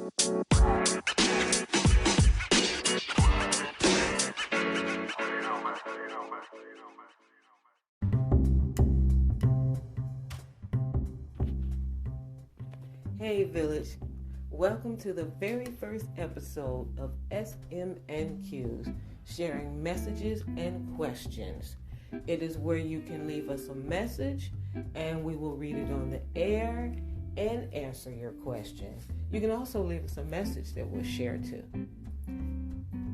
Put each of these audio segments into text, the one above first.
Hey Village, welcome to the very first episode of SM&Q's, sharing messages and questions. It is where you can leave us a message and we will read it on the air and answer your question. You can also leave us a message that we'll share too.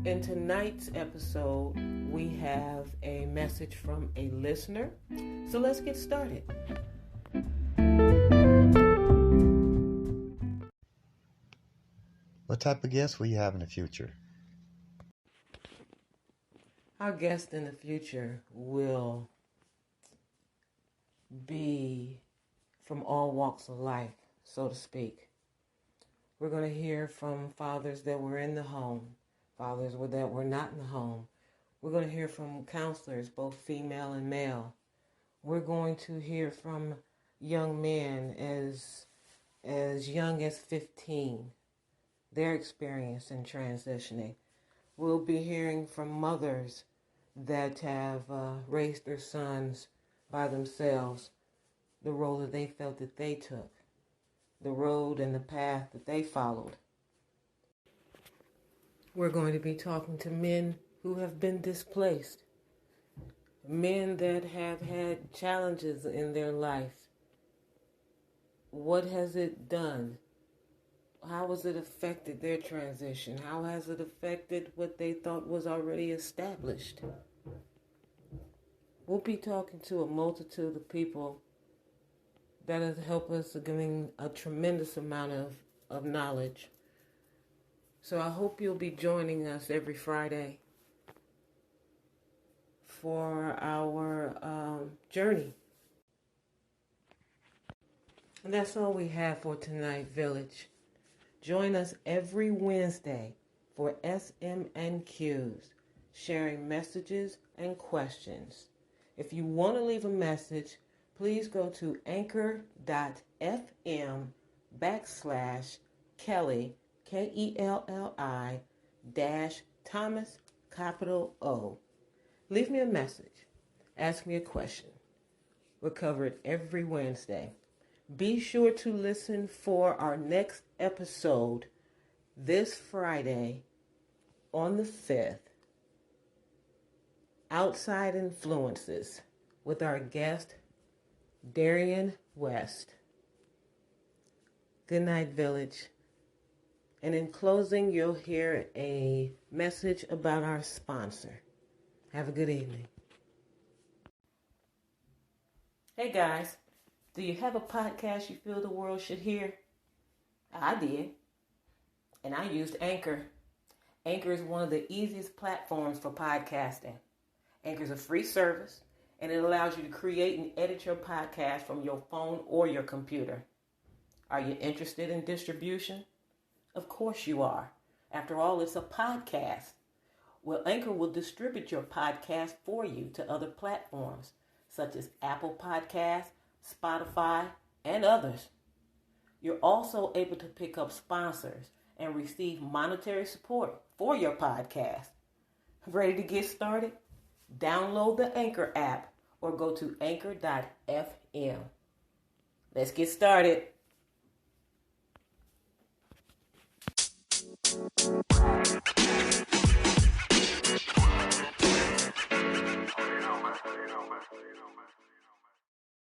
In tonight's episode, we have a message from a listener. So let's get started. What type of guests will you have in the future? Our guest in the future will be from all walks of life, so to speak. We're going to hear from fathers that were in the home, fathers that were not in the home. We're going to hear from counselors, both female and male. We're going to hear from young men as young as 15. Their experience in transitioning. We'll be hearing from mothers that have raised their sons by themselves, the role that they felt that they took, the road and the path that they followed. We're going to be talking to men who have been displaced, men that have had challenges in their life. What has it done? How has it affected their transition? How has it affected what they thought was already established? We'll be talking to a multitude of people that has helped us gain a tremendous amount of knowledge. So I hope you'll be joining us every Friday for our journey. And that's all we have for tonight, Village. Join us every Wednesday for SM&Q's, sharing messages and questions. If you want to leave a message, please go to anchor.fm/Kelly, Kelli, Thomas, capital O. Leave me a message. Ask me a question. We'll cover it every Wednesday. Be sure to listen for our next episode this Friday on the 5th. Outside Influences with our guest, Darian West. Good night, Village. And in closing, you'll hear a message about our sponsor. Have a good evening. Hey guys. Do you have a podcast you feel the world should hear? I did. And I used Anchor. Anchor is one of the easiest platforms for podcasting. Anchor is a free service, and it allows you to create and edit your podcast from your phone or your computer. Are you interested in distribution? Of course you are. After all, it's a podcast. Well, Anchor will distribute your podcast for you to other platforms, such as Apple Podcasts, Spotify, and others. You're also able to pick up sponsors and receive monetary support for your podcast. Ready to get started? Download the Anchor app or go to anchor.fm. Let's get started.